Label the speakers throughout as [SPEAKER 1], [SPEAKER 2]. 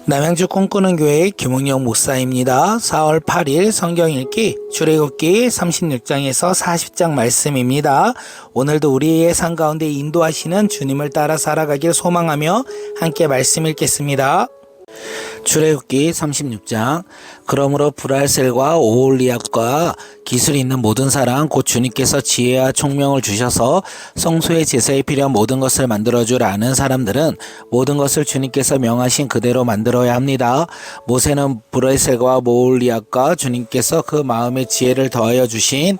[SPEAKER 1] 남양주 꿈꾸는 교회 김웅영 목사입니다. 4월 8일 성경 읽기 출애굽기 36장에서 40장 말씀입니다. 오늘도 우리의 삶 가운데 인도하시는 주님을 따라 살아가길 소망하며 함께 말씀 읽겠습니다. 출애굽기 36장. 그러므로 브랄셀과 오홀리압과 기술이 있는 모든 사람 곧 주님께서 지혜와 총명을 주셔서 성소의 제사에 필요한 모든 것을 만들어 줄 아는 사람들은 모든 것을 주님께서 명하신 그대로 만들어야 합니다. 모세는 브랄셀과 오홀리압과 주님께서 그 마음에 지혜를 더하여 주신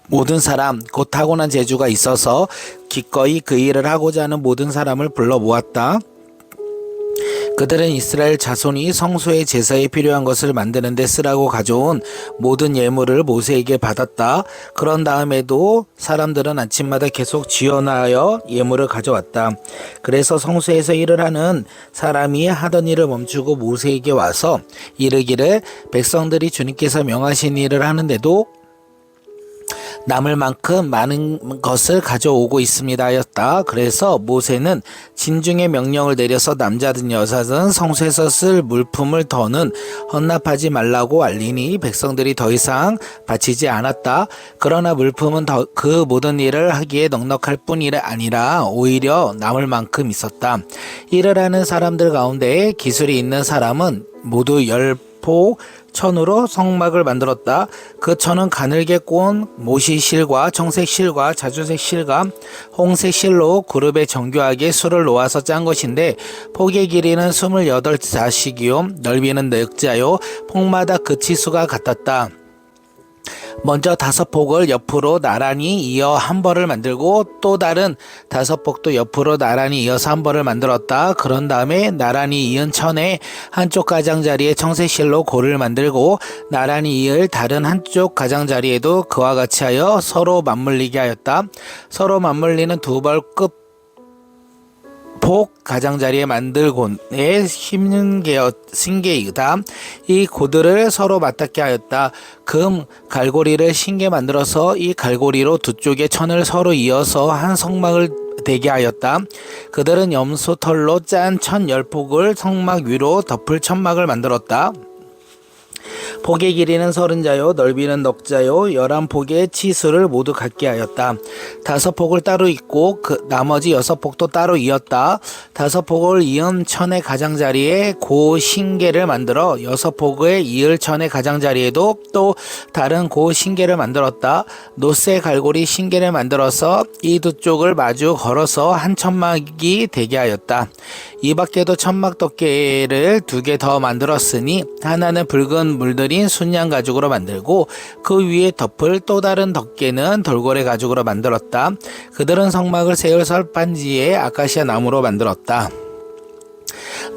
[SPEAKER 1] 모든 사람 곧 타고난 재주가 있어서 기꺼이 그 일을 하고자 하는 모든 사람을 불러 모았다. 그들은 이스라엘 자손이 성소의 제사에 필요한 것을 만드는 데 쓰라고 가져온 모든 예물을 모세에게 받았다. 그런 다음에도 사람들은 아침마다 계속 지원하여 예물을 가져왔다. 그래서 성소에서 일을 하는 사람이 하던 일을 멈추고 모세에게 와서 이르기를 백성들이 주님께서 명하신 일을 하는데도 남을 만큼 많은 것을 가져오고 있습니다 하였다. 그래서 모세는 진중의 명령을 내려서 남자든 여자든 성소에서 쓸 물품을 더는 헌납하지 말라고 알리니 백성들이 더 이상 바치지 않았다. 그러나 물품은 그 모든 일을 하기에 넉넉할 뿐이 아니라 오히려 남을 만큼 있었다. 일을 하는 사람들 가운데 기술이 있는 사람은 모두 10포 천으로 성막을 만들었다. 그 천은 가늘게 꼬은 모시실과 청색실과 자주색 실과 홍색 실로 그룹에 정교하게 수를 놓아서 짠 것인데 폭의 길이는 28자씩이요 넓이는 4자요 폭마다 그 치수가 같았다. 먼저 5폭을 옆으로 나란히 이어 한 벌을 만들고 또 다른 5폭도 옆으로 나란히 이어서 한 벌을 만들었다. 그런 다음에 나란히 이은 천에 한쪽 가장자리에 청색실로 고를 만들고 나란히 이을 다른 한쪽 가장자리에도 그와 같이 하여 서로 맞물리게 하였다. 서로 맞물리는 2벌 폭 가장자리에 만들 고에 신게이다. 이 고들을 서로 맞닿게 하였다. 금 갈고리를 신게 만들어서 이 갈고리로 두 쪽의 천을 서로 이어서 한 성막을 되게 하였다. 그들은 염소털로 짠 천 10폭을 성막 위로 덮을 천막을 만들었다. 폭의 길이는 30자요 넓이는 넉자요 11폭의 치수를 모두 갖게 하였다. 5폭을 따로 잇고 나머지 6폭도 따로 이었다. 5폭을 이은 천의 가장자리에 고 신계를 만들어 6폭의 이을 천의 가장자리에도 또 다른 고 신계를 만들었다. 노쇠 갈고리 신계를 만들어서 이 두 쪽을 마주 걸어서 한 천막이 되게 하였다. 이 밖에도 천막 덮개를 2개 더 만들었으니 하나는 붉은 물들인 순양 가죽으로 만들고 그 위에 덮을 또 다른 덮개는 돌고래 가죽으로 만들었다. 그들은 성막을 세울 설판지에 아카시아 나무로 만들었다.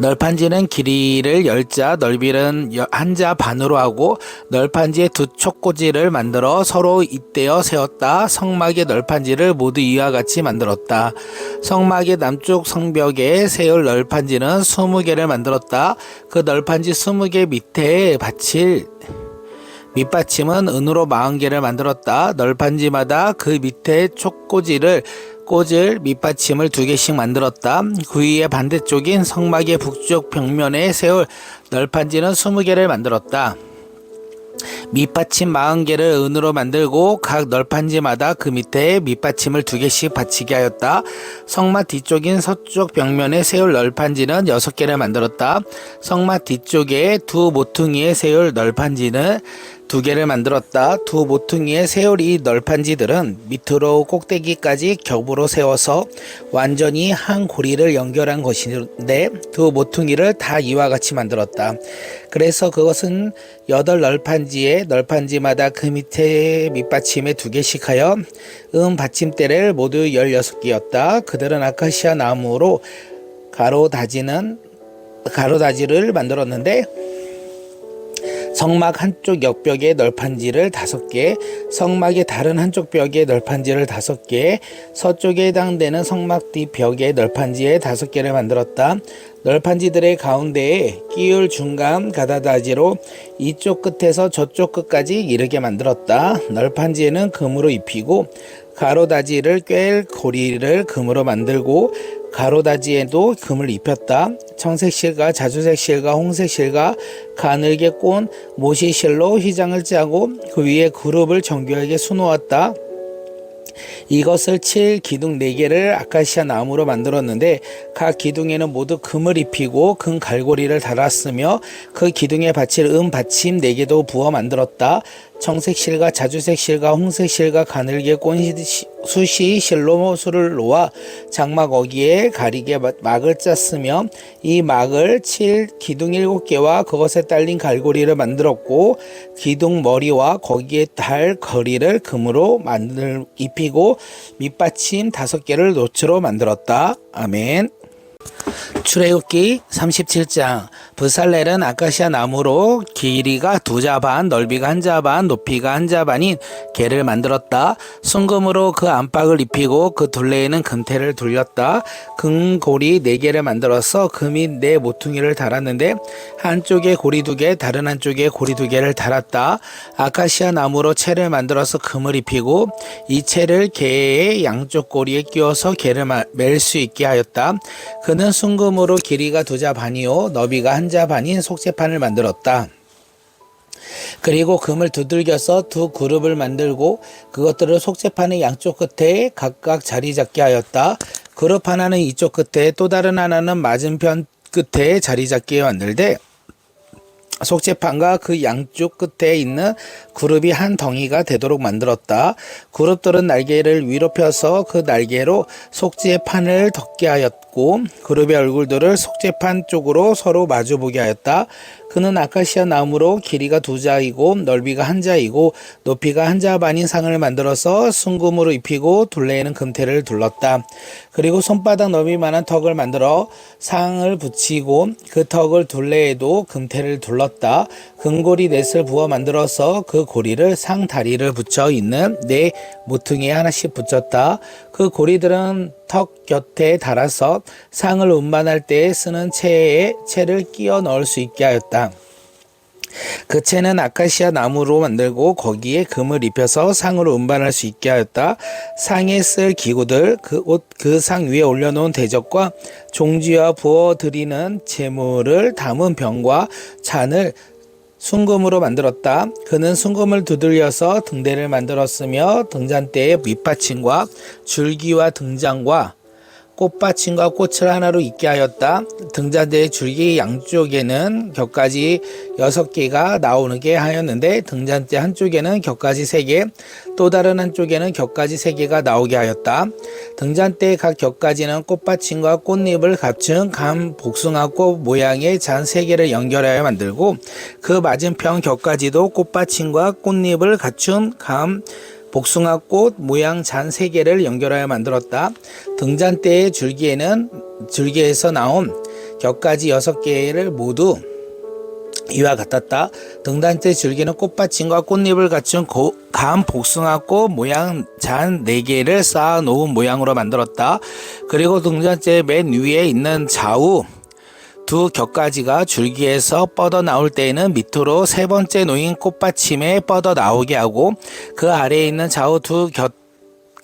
[SPEAKER 1] 널판지는 길이를 10자 넓이는 1자 반으로 하고 널판지에 2 촉꽂이를 만들어 서로 잇대어 세웠다. 성막의 널판지를 모두 이와 같이 만들었다. 성막의 남쪽 성벽에 세울 널판지는 20개를 만들었다. 그 널판지 20개 밑에 받칠 밑받침은 은으로 40개를 만들었다. 널판지마다 그 밑에 촉꽂이를 꽂을 밑받침을 2개씩 만들었다. 그 위에 반대쪽인 성막의 북쪽 벽면에 세울 널판지는 20개를 만들었다. 밑받침 40개를 은으로 만들고 각 널판지마다 그 밑에 밑받침을 2개씩 받치게 하였다. 성막 뒤쪽인 서쪽 벽면에 세울 널판지는 6개를 만들었다. 성막 뒤쪽에 2 모퉁이에 세울 널판지는 2개를 만들었다. 2 모퉁이에 세울 이 널판지들은 밑으로 꼭대기까지 겹으로 세워서 완전히 한 고리를 연결한 것인데 2 모퉁이를 다 이와 같이 만들었다. 그래서 그것은 8 널판지에 널판지마다 그 밑에 밑받침에 2개씩 하여 받침대를 모두 16개였다. 그들은 아카시아 나무로 가로다지를 만들었는데 성막 한쪽 옆벽에 널판지를 5개, 성막의 다른 한쪽 벽에 널판지를 5개, 서쪽에 해당되는 성막 뒤벽에 널판지에 5개를 만들었다. 널판지들의 가운데에 끼울 중간 가다다지로 이쪽 끝에서 저쪽 끝까지 이르게 만들었다. 널판지에는 금으로 입히고 가로다지를 꿰 고리를 금으로 만들고 가로다지에도 금을 입혔다. 청색실과 자주색실과 홍색실과 가늘게 꼰 모시실로 휘장을 짜고 그 위에 그룹을 정교하게 수놓았다. 이것을 칠 기둥 4개를 아카시아 나무로 만들었는데 각 기둥에는 모두 금을 입히고 금 갈고리를 달았으며 그 기둥에 받칠 받침 4개도 부어 만들었다. 청색실과 자주색실과 홍색실과 가늘게 꼰 숫이 실로 수를 놓아 장막 어기에 가리게 막을 짰으며 이 막을 칠 기둥 7개와 그것에 딸린 갈고리를 만들었고 기둥 머리와 거기에 달 거리를 금으로 입히고 밑받침 5개를 노초로 만들었다. 아멘. 출애굽기 37장 브살렐은 아카시아 나무로 길이가 2자 반, 넓이가 1자 반, 높이가 1자 반인 개를 만들었다. 순금으로 그 안팎을 입히고 그 둘레에는 금테를 둘렸다. 금고리 4개를 만들어서 금이 4 모퉁이를 달았는데 한쪽에 고리 2개, 다른 한쪽에 고리 2개를 달았다. 아카시아 나무로 채를 만들어서 금을 입히고 이 채를 개의 양쪽 고리에 끼워서 개를 맬 수 있게 하였다. 그는 순금으로 길이가 2자 반이요 너비가 1자 반인 속재판을 만들었다. 그리고 금을 두들겨서 2 그룹을 만들고 그것들을 속재판의 양쪽 끝에 각각 자리 잡게 하였다. 그룹 하나는 이쪽 끝에 또 다른 하나는 맞은편 끝에 자리 잡게 만들되 속재판과 그 양쪽 끝에 있는 그룹이 한 덩이가 되도록 만들었다. 그룹들은 날개를 위로 펴서 그 날개로 속재판을 덮게 하였고 그룹의 얼굴들을 속재판 쪽으로 서로 마주보게 하였다. 그는 아카시아 나무로 길이가 2자이고 넓이가 1자이고 높이가 1자 반인 상을 만들어서 순금으로 입히고 둘레에는 금테를 둘렀다. 그리고 손바닥 너비만한 턱을 만들어 상을 붙이고 그 턱을 둘레에도 금테를 둘렀다. 금고리 넷을 부어 만들어서 그 고리를 상 다리를 붙여 있는 4 모퉁이에 하나씩 붙였다. 그 고리들은 턱 곁에 달아서 상을 운반할 때 쓰는 채를 끼워 넣을 수 있게 하였다. 그 채는 아카시아 나무로 만들고 거기에 금을 입혀서 상으로 운반할 수 있게 하였다. 상에 쓸 기구들, 그 상 위에 올려놓은 대접과 종지와 부어 드리는 제물을 담은 병과 잔을 순금으로 만들었다. 그는 순금을 두들려서 등대를 만들었으며 등잔대의 밑받침과 줄기와 등장과 꽃받침과 꽃을 하나로 있게 하였다. 등잔대의 줄기 양쪽에는 겹가지 6개가 나오게 하였는데 등잔대 한쪽에는 겹가지 3개, 또 다른 한쪽에는 겹가지 3개가 나오게 하였다. 등잔대의 각 겹가지는 꽃받침과 꽃잎을 갖춘 감 복숭아꽃 모양의 잔 3개를 연결하여 만들고 그 맞은편 겹가지도 꽃받침과 꽃잎을 갖춘 감 복숭아꽃 모양 잔 3개를 연결하여 만들었다. 등잔대의 줄기에서 나온 겹가지 6개를 모두 이와 같았다. 등잔대 줄기는 꽃받침과 꽃잎을 갖춘 감 복숭아꽃 모양 잔 4개를 쌓아 놓은 모양으로 만들었다. 그리고 등잔대 맨 위에 있는 좌우 2 겹가지가 줄기에서 뻗어 나올 때에는 밑으로 3번째 놓인 꽃받침에 뻗어 나오게 하고 그 아래에 있는 좌우 2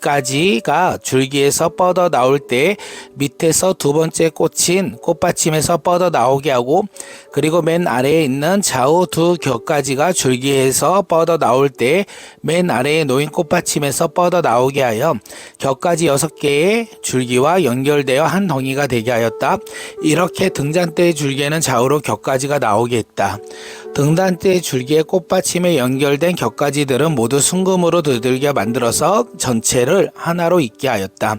[SPEAKER 1] 겹가지가 줄기에서 뻗어 나올 때 밑에서 2번째 꽂힌 꽃받침에서 뻗어 나오게 하고 그리고 맨 아래에 있는 좌우 2 겹가지가 줄기에서 뻗어 나올 때 맨 아래에 놓인 꽃받침에서 뻗어 나오게 하여 겹가지 6개의 줄기와 연결되어 한 덩이가 되게 하였다. 이렇게 등잔대의 줄기에는 좌우로 겹가지가 나오게 했다. 등잔대의 줄기에 꽃받침에 연결된 겹가지들은 모두 순금으로 두들겨 만들어서 전체를 하나로 있게 하였다.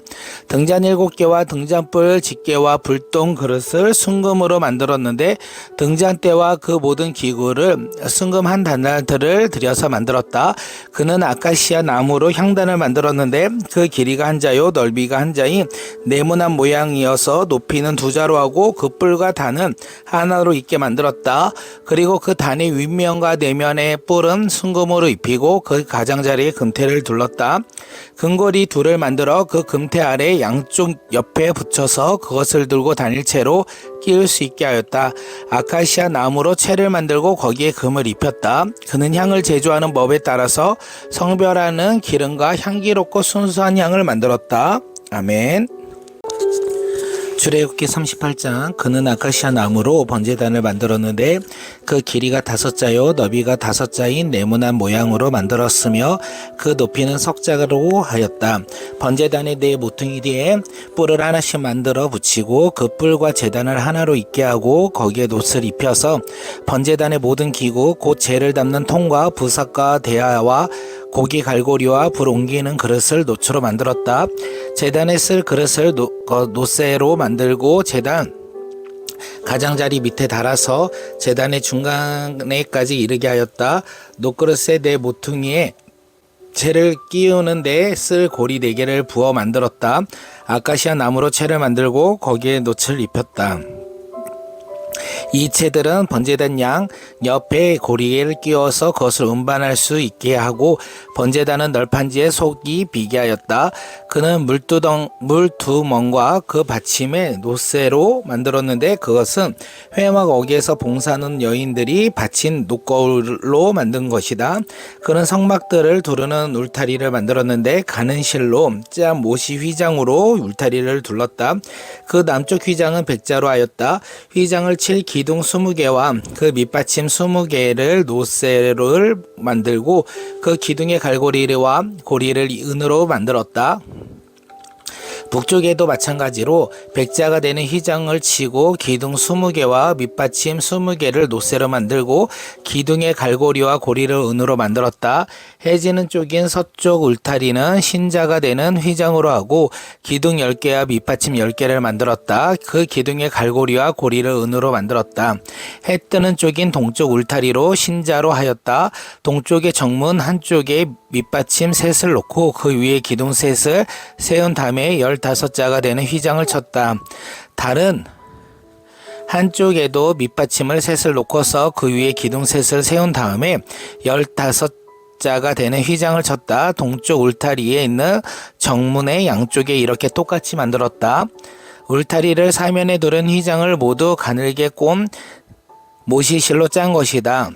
[SPEAKER 1] 등잔 7개와 등잔불 집게와 불똥 그릇을 순금으로 만들었는데 등잔대와 그 모든 기구를 순금 한 단달들을 들여서 만들었다. 그는 아카시아 나무로 향단을 만들었는데 그 길이가 1자요 넓이가 1자인 네모난 모양이어서 높이는 2자로 하고 그 뿔과 단은 하나로 있게 만들었다. 그리고 그 단의 윗면과 내면의 뿔은 순금으로 입히고 그 가장자리에 금테를 둘렀다. 금고리 2를 만들어 그 금테 아래 양쪽 옆에 붙여서 그것을 들고 다닐 채로 끼울 수 있게 하였다. 아카시아 나무로 채를 만들고 거기에 금을 입혔다. 그는 향을 제조하는 법에 따라서 성별하는 기름과 향기롭고 순수한 향을 만들었다. 아멘. 출애굽기 38장. 그는 아카시아 나무로 번제단을 만들었는데 그 길이가 5자요 너비가 5자인 네모난 모양으로 만들었으며 그 높이는 석자로 하였다. 번제단의 네 모퉁이 뒤에 뿔을 하나씩 만들어 붙이고 그 뿔과 제단을 하나로 있게 하고 거기에 놋을 입혀서 번제단의 모든 기구 곧 재를 담는 통과 부삭과 대야와 고기 갈고리와 불 옮기는 그릇을 놋으로 만들었다. 제단에 쓸 그릇을 놋쇠로 만들고 제단 가장자리 밑에 달아서 제단의 중간에까지 이르게 하였다. 놋그릇에 네 모퉁이에 채를 끼우는 데 쓸 고리 4개를 부어 만들었다. 아카시아 나무로 채를 만들고 거기에 놋을 입혔다. 이 채들은 번제단 양 옆에 고리를 끼워서 그것을 운반할 수 있게 하고 번제단은 널판지에 속이 비게 하였다. 그는 물두멍과 그 받침에 놋쇠로 만들었는데 그것은 회막 어귀에서 봉사하는 여인들이 바친 놋거울로 만든 것이다. 그는 성막들을 두르는 울타리를 만들었는데 가는 실로 짠 못이 휘장으로 울타리를 둘렀다. 그 남쪽 휘장은 백자로 하였다. 휘장을 칠 기둥 20개와 그 밑받침 20개를 놋쇠를 만들고 그 기둥의 갈고리와 고리를 은으로 만들었다. 북쪽에도 마찬가지로 백자가 되는 휘장을 치고 기둥 20개와 밑받침 20개를 놋쇠로 만들고 기둥의 갈고리와 고리를 은으로 만들었다. 해지는 쪽인 서쪽 울타리는 신자가 되는 휘장으로 하고 기둥 10개와 밑받침 10개를 만들었다. 그 기둥의 갈고리와 고리를 은으로 만들었다. 해 뜨는 쪽인 동쪽 울타리로 신자로 하였다. 동쪽의 정문 한쪽에 밑받침 셋을 놓고 그 위에 기둥 셋을 세운 다음에 15자가 되는 휘장을 쳤다. 다른 한쪽에도 밑받침을 셋을 놓고서 그 위에 기둥 셋을 세운 다음에 15자가 되는 휘장을 쳤다. 동쪽 울타리에 있는 정문의 양쪽에 이렇게 똑같이 만들었다. 울타리를 사면에 두른 휘장을 모두 가늘게 꼰 못이 실로 짠 것이다.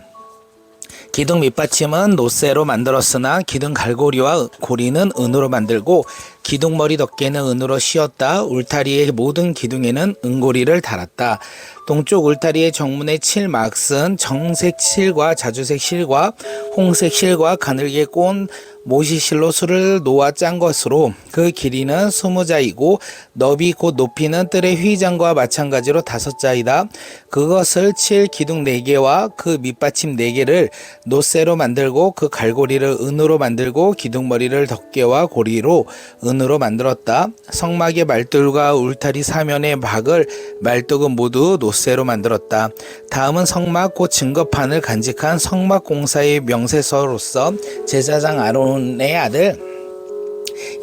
[SPEAKER 1] 기둥 밑받침은 놋쇠로 만들었으나 기둥 갈고리와 고리는 은으로 만들고 기둥 머리 덮개는 은으로 씌웠다. 울타리의 모든 기둥에는 은고리를 달았다. 동쪽 울타리의 정문에 칠 막은 정색 실과 자주색 실과 홍색 실과 가늘게 꼰 모시실로 술을 놓아 짠 것으로 그 길이는 20자이고 너비 곧 높이는 뜰의 휘장과 마찬가지로 5자이다. 그것을 칠 기둥 4개와 그 밑받침 4개를 놋쇠로 만들고 그 갈고리를 은으로 만들고 기둥머리를 덮개와 고리로 은으로 만들었다. 성막의 말뚝과 울타리 사면의 박을 말뚝은 모두 놋쇠로 만들었다. 다음은 성막 곧 증거판을 간직한 성막 공사의 명세서로서 제사장 아론의 아들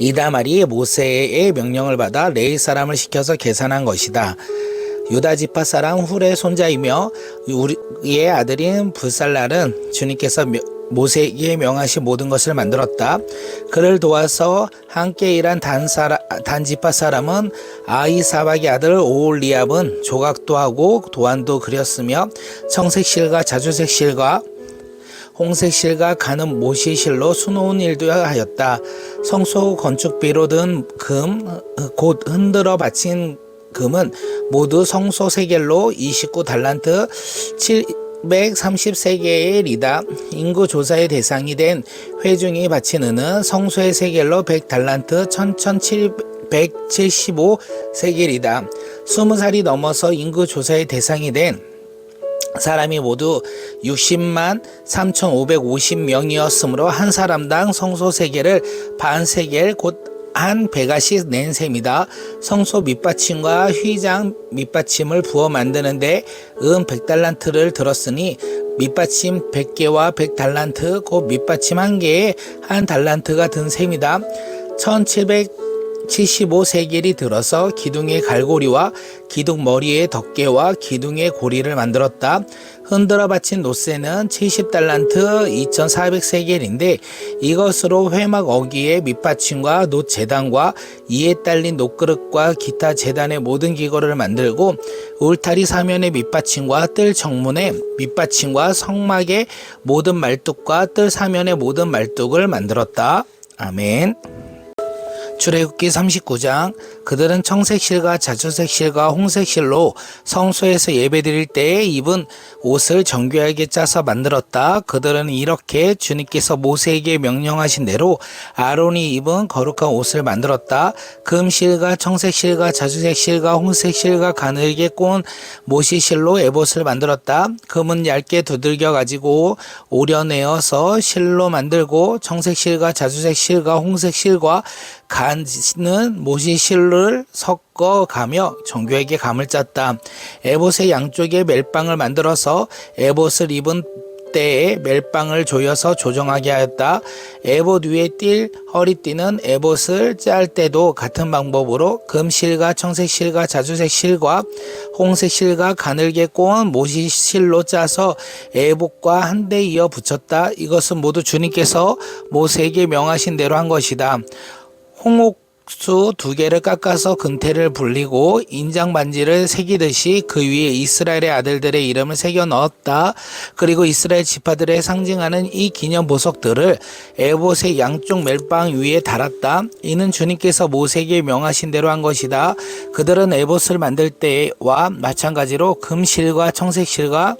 [SPEAKER 1] 이다말이 모세의 명령을 받아 레위 사람을 시켜서 계산한 것이다. 유다 지파 사람 훌의 손자이며 우리의 아들인 불살랄은 주님께서 모세에게 명하신 모든 것을 만들었다. 그를 도와서 함께 일한 단 지파 사람은 아히사박의 아들 오홀리압은 조각도 하고 도안도 그렸으며 청색 실과 자주색 실과 홍색 실과 가는 모시 실로 수놓은 일도 하였다. 성소 건축비로 든 금 곧 흔들어 바친 금은 모두 성소 세겔로 29달란트 733개의 리다. 인구 조사의 대상이 된 회중이 바친 은은 성소의 세겔로 100달란트 1775세겔이다. 20살이 넘어서 인구 조사의 대상이 된 사람이 모두 60만 3,550명이었으므로 한 사람당 성소 세겔을 반 세겔 곧 한 배가씩 낸 셈이다. 성소 밑받침과 휘장 밑받침을 부어 만드는데 은 100달란트를 들었으니 밑받침 100개와 100달란트 곧 밑받침 1개에 한 달란트가 든 셈이다. 1700 75세겔이 들어서 기둥의 갈고리와 기둥 머리의 덮개와 기둥의 고리를 만들었다. 흔들어 바친 노쇠는 70달란트 2400세겔인데 이것으로 회막 어기의 밑받침과 놋 제단과 이에 딸린 놋그릇과 기타 제단의 모든 기거를 만들고 울타리 사면의 밑받침과 뜰 정문의 밑받침과 성막의 모든 말뚝과 뜰 사면의 모든 말뚝을 만들었다. 아멘. 출애굽기 39장. 그들은 청색실과 자주색실과 홍색실로 성소에서 예배드릴 때에 입은 옷을 정교하게 짜서 만들었다. 그들은 이렇게 주님께서 모세에게 명령하신 대로 아론이 입은 거룩한 옷을 만들었다. 금실과 청색실과 자주색실과 홍색실과 가늘게 꼰 모시실로 에봇을 만들었다. 금은 얇게 두들겨 가지고 오려내어서 실로 만들고 청색실과 자주색실과 홍색실과 간은 모시실을 섞어가며 정교하게 감을 짰다. 에봇의 양쪽에 멜빵을 만들어서 에봇을 입은 때에 멜빵을 조여서 조정하게 하였다. 에봇 위에 띌 허리띠는 에봇을 짤 때도 같은 방법으로 금실과 청색실과 자주색실과 홍색실과 가늘게 꼰 모시실로 짜서 에봇과 한데 이어 붙였다. 이것은 모두 주님께서 모세에게 명하신 대로 한 것이다. 홍옥수 2개를 깎아서 금태를 불리고 인장 반지를 새기듯이 그 위에 이스라엘의 아들들의 이름을 새겨 넣었다. 그리고 이스라엘 지파들의 상징하는 이 기념 보석들을 에봇의 양쪽 멜빵 위에 달았다. 이는 주님께서 모세에게 명하신 대로 한 것이다. 그들은 에봇을 만들 때와 마찬가지로 금실과 청색실과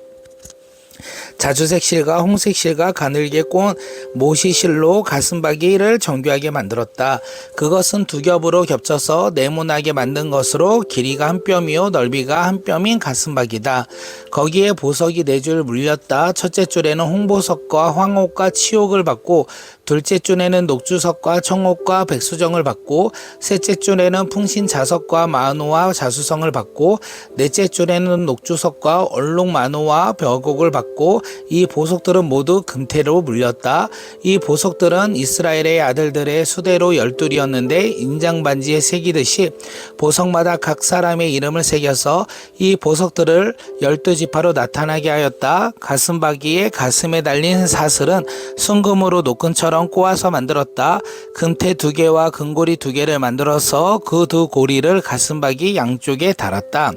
[SPEAKER 1] 자주색실과 홍색실과 가늘게 꼰 모시실로 가슴바기를 정교하게 만들었다. 그것은 2겹으로 겹쳐서 네모나게 만든 것으로 길이가 1뼘이요 넓이가 1뼘인 가슴바기다. 거기에 보석이 4줄 물렸다. 첫째 줄에는 홍보석과 황옥과 치옥을 받고 둘째 줄에는 녹주석과 청옥과 백수정을 받고 셋째 줄에는 풍신자석과 마노와 자수성을 받고 넷째 줄에는 녹주석과 얼룩마노와 벽옥을 받고 이 보석들은 모두 금태로 물렸다. 이 보석들은 이스라엘의 아들들의 수대로 12이었는데 인장반지에 새기듯이 보석마다 각 사람의 이름을 새겨서 이 보석들을 12지파로 나타나게 하였다. 가슴바기에 가슴에 달린 사슬은 순금으로 노끈처럼 꼬아서 만들었다. 금태 2개와 금고리 2개를 만들어서 그 2고리를 가슴바기 양쪽에 달았다.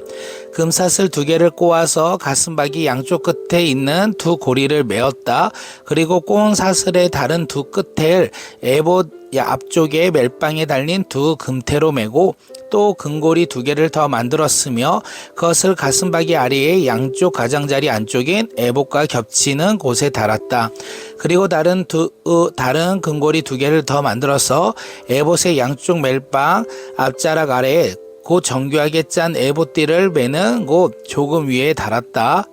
[SPEAKER 1] 금사슬 2개를 꼬아서 가슴바기 양쪽 끝에 있는 2고리를 메었다. 그리고 꼬은 사슬의 다른 2 끝을 에봇 앞쪽에 멜빵에 달린 2 금태로 메고 또 금고리 2개를 더 만들었으며 그것을 가슴바기 아래의 양쪽 가장자리 안쪽인 에봇과 겹치는 곳에 달았다. 그리고 다른 금고리 2개를 더 만들어서 에봇의 양쪽 멜빵 앞자락 아래에 곧 정교하게 짠 에봇띠를 매는 곳 조금 위에 달았다.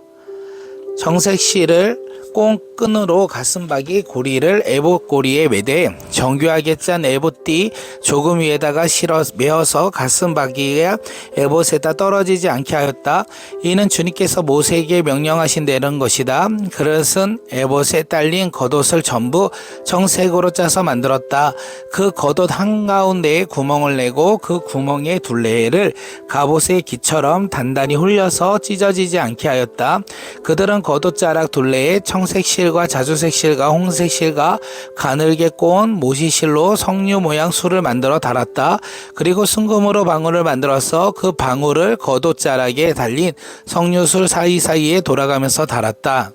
[SPEAKER 1] 정색실을 꽁끈으로 가슴바기 고리를 에봇 고리에 매대 정교하게 짠 에봇띠 조금 위에다가 실어 메어서 가슴바기에 에봇에다 떨어지지 않게 하였다. 이는 주님께서 모세에게 명령하신 대로인 것이다. 그릇은 에봇에 딸린 겉옷을 전부 청색으로 짜서 만들었다. 그 겉옷 한가운데에 구멍을 내고 그 구멍의 둘레를 갑옷의 기처럼 단단히 홀려서 찢어지지 않게 하였다. 그들은 겉옷자락 둘레에 청색실과 자주색실과 홍색실과 가늘게 꼰 모시실로 석류 모양 술을 만들어 달았다. 그리고 순금으로 방울을 만들어서 그 방울을 겉옷자락에 달린 석류술 사이사이에 돌아가면서 달았다.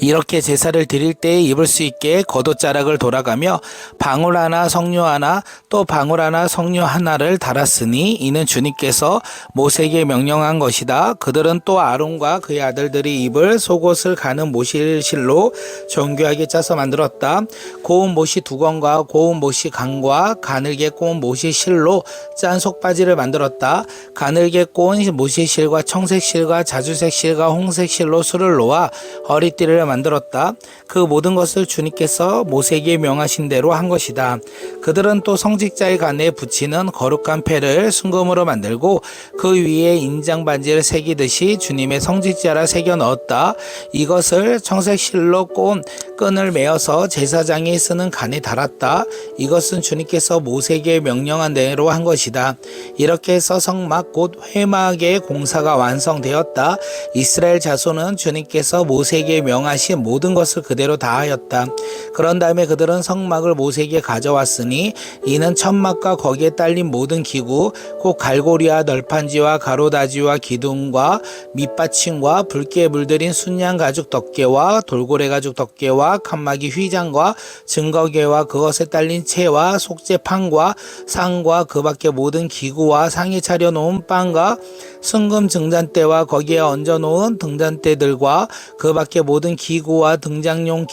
[SPEAKER 1] 이렇게 제사를 드릴 때에 입을 수 있게 겉옷자락을 돌아가며 방울 하나 석류 하나 또 방울 하나 석류 하나를 달았으니 이는 주님께서 모세에게 명령한 것이다. 그들은 또 아론과 그의 아들들이 입을 속옷을 가는 모시실로 정교하게 짜서 만들었다. 고운 모시 2건과 고운 모시 강과 가늘게 꼬은 모시실로 짠 속바지를 만들었다. 가늘게 꼬은 모시실과 청색실과 자주색실과 홍색실로 술을 놓아 허리띠를 만들었다. 그 모든 것을 주님께서 모세에게 명하신 대로 한 것이다. 그들은 또 성직자의 간에 붙이는 거룩한 패를 순금으로 만들고 그 위에 인장 반지를 새기듯이 주님의 성직자라 새겨 넣었다. 이것을 청색실로 꼰 끈을 메어서 제사장이 쓰는 간에 달았다. 이것은 주님께서 모세에게 명령한 대로 한 것이다. 이렇게 해서 성막 곧 회막의 공사가 완성되었다. 이스라엘 자손은 주님께서 모세에게 명하신 모든 것을 그대로 다하였다. 그런 다음에 그들은 성막을 모세에게 가져왔으니 이는 천막과 거기에 딸린 모든 기구 곧 갈고리와 널판지와 가로다지와 기둥과 밑받침과 붉게 물들인 순양 가죽 덮개와 돌고래 가죽 덮개와 칸막이 휘장과 증거궤와 그것에 딸린 채와 속죄판과 상과 그 밖에 모든 기구와 상에 차려놓은 빵과 순금 등잔대와 거기에 얹어놓은 등잔대들과 그 밖에 모든 기구와 등장용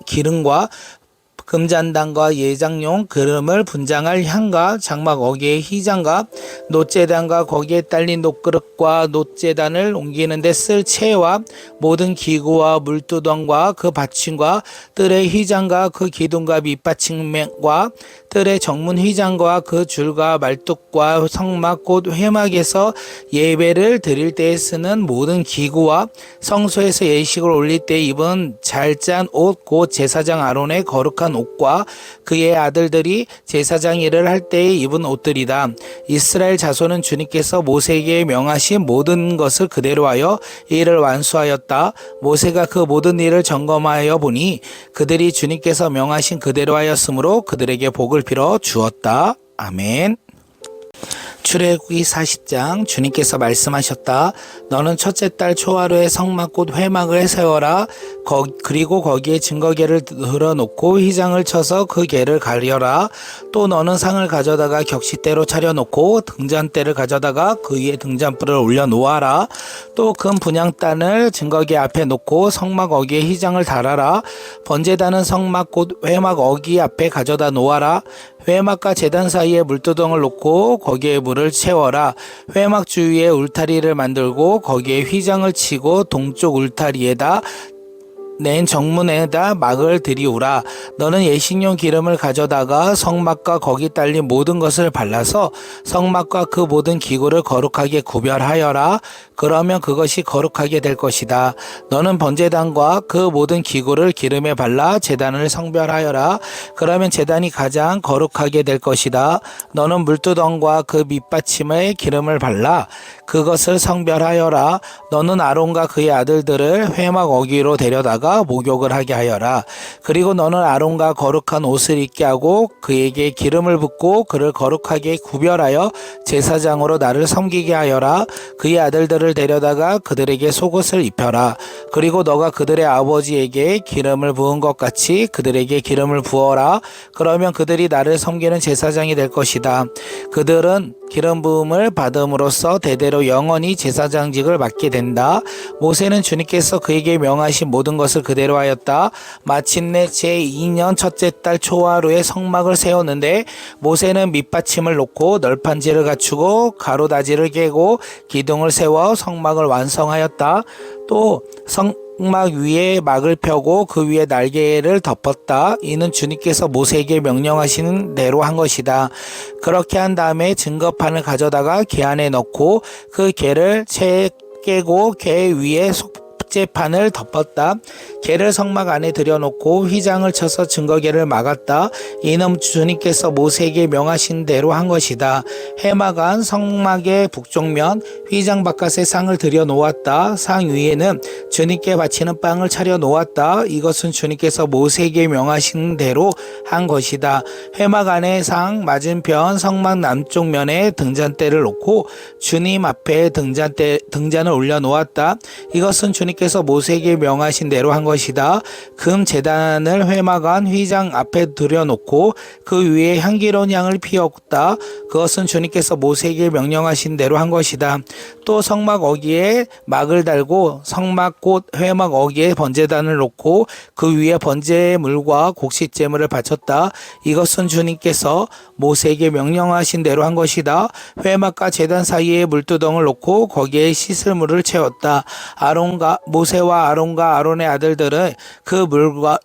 [SPEAKER 1] 기름과 금잔단과 예장용 그름을 분장할 향과 장막 어기의 휘장과 놋제단과 거기에 딸린 놋그릇과 놋제단을 옮기는 데 쓸 채와 모든 기구와 물두덩과 그 받침과 뜰의 휘장과 그 기둥과 밑받침과 뜰의 정문 휘장과 그 줄과 말뚝과 성막 곧 회막에서 예배를 드릴 때에 쓰는 모든 기구와 성소에서 예식을 올릴 때 입은 잘 짠 옷 곧 제사장 아론의 거룩한 옷과 그의 아들들이 제사장 일을 할 때에 입은 옷들이다. 이스라엘 자손은 주님께서 모세에게 명하신 모든 것을 그대로 하여 이 일을 완수하였다. 모세가 그 모든 일을 점검하여 보니 그들이 주님께서 명하신 그대로 하였으므로 그들에게 복을 빌어 주었다. 아멘. 출애굽기 40장 주님께서 말씀하셨다. 너는 첫째 달 초하루에 성막 곧 회막을 세워라. 그리고 거기에 증거궤를 들어놓고 휘장을 쳐서 그 궤를 가려라. 또 너는 상을 가져다가 격싯대로 차려놓고 등잔대를 가져다가 그 위에 등잔불을 올려놓아라. 또 큰 분향단을 증거궤 앞에 놓고 성막 어기에 휘장을 달아라. 번제단은 성막 곧 회막 어기 앞에 가져다 놓아라. 회막과 제단 사이에 물두덩을 놓고 거기에 물을 채워라. 회막 주위에 울타리를 만들고 거기에 휘장을 치고 동쪽 울타리에다 낸 정문에다 막을 들이우라. 너는 예식용 기름을 가져다가 성막과 거기 딸린 모든 것을 발라서 성막과 그 모든 기구를 거룩하게 구별하여라. 그러면 그것이 거룩하게 될 것이다. 너는 번제단과 그 모든 기구를 기름에 발라 제단을 성별하여라. 그러면 제단이 가장 거룩하게 될 것이다. 너는 물두덩과 그 밑받침에 기름을 발라 그것을 성별하여라. 너는 아론과 그의 아들들을 회막 어기로 데려다가 목욕을 하게 하여라. 그리고 너는 아론과 거룩한 옷을 입게 하고 그에게 기름을 붓고 그를 거룩하게 구별하여 제사장으로 나를 섬기게 하여라. 그의 아들들을 데려다가 그들에게 속옷을 입혀라. 그리고 너가 그들의 아버지에게 기름을 부은 것 같이 그들에게 기름을 부어라. 그러면 그들이 나를 섬기는 제사장이 될 것이다. 그들은 기름 부음을 받음으로써 대대로 영원히 제사장직을 맡게 된다. 모세는 주님께서 그에게 명하신 모든 것을 그대로 하였다. 마침내 제2년 첫째 달 초하루에 성막을 세웠는데 모세는 밑받침을 놓고 널판지를 갖추고 가로다지를 깨고 기둥을 세워 성막을 완성하였다. 또 성막 위에 막을 펴고 그 위에 날개를 덮었다. 이는 주님께서 모세에게 명령하시는 대로 한 것이다. 그렇게 한 다음에 증거판을 가져다가 궤 안에 넣고 그 궤를 깨고 궤 위에 속죄판을 덮었다. 궤를 성막 안에 들여놓고 휘장을 쳐서 증거궤를 막았다. 이는 주님께서 모세에게 명하신 대로 한 것이다. 회막 안 성막의 북쪽면 휘장 바깥에 상을 들여놓았다. 상 위에는 주님께 바치는 빵을 차려놓았다. 이것은 주님께서 모세에게 명하신 대로 한 것이다. 회막 안의 상 맞은편 성막 남쪽 면에 등잔대를 놓고 주님 앞에 등잔을 올려놓았다. 이것은 주님께서 모세에게 명하신 대로 한 것이다. 금 제단을 회막 안 휘장 앞에 들여놓고 그 위에 향기로운 향을 피웠다. 그것은 주님께서 모세에게 명령하신 대로 한 것이다. 또 성막 어기에 막을 달고 성막 곧 회막 어기에 번제단을 놓고 그 위에 번제물과 곡식제물을 바쳤다. 이것은 주님께서 모세에게 명령하신 대로 한 것이다. 회막과 제단 사이에 물두덩을 놓고 거기에 씻을 물을 채웠다. 아론과 모세와 아론과 아론의 아들들은 그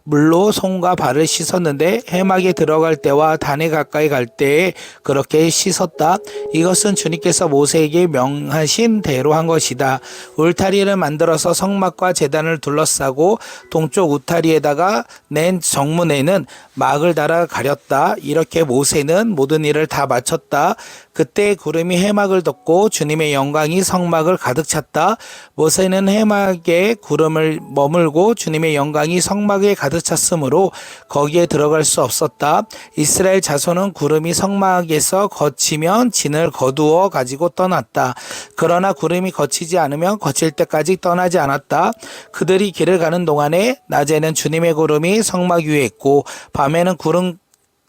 [SPEAKER 1] 물로 손과 발을 씻었는데 해막에 들어갈 때와 단에 가까이 갈 때에 그렇게 씻었다. 이것은 주님께서 모세에게 명하신 대로 한 것이다. 울타리를 만들어서 성막과 제단을 둘러싸고 동쪽 울타리에다가 낸 정문에는 막을 달아 가렸다. 이렇게 모세는 모든 일을 다 마쳤다. 그때 구름이 해막을 덮고 주님의 영광이 성막을 가득 찼다. 모세는 해막에 구름을 머물고 주님의 영광이 성막에 가득 찼으므로 거기에 들어갈 수 없었다. 이스라엘 자손은 구름이 성막에서 거치면 진을 거두어 가지고 떠났다. 그러나 구름이 거치지 않으면 거칠 때까지 떠나지 않았다. 그들이 길을 가는 동안에 낮에는 주님의 구름이 성막 위에 있고 밤에는 구름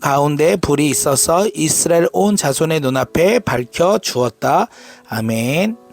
[SPEAKER 1] 가운데 불이 있어서 이스라엘 온 자손의 눈앞에 밝혀 주었다. 아멘.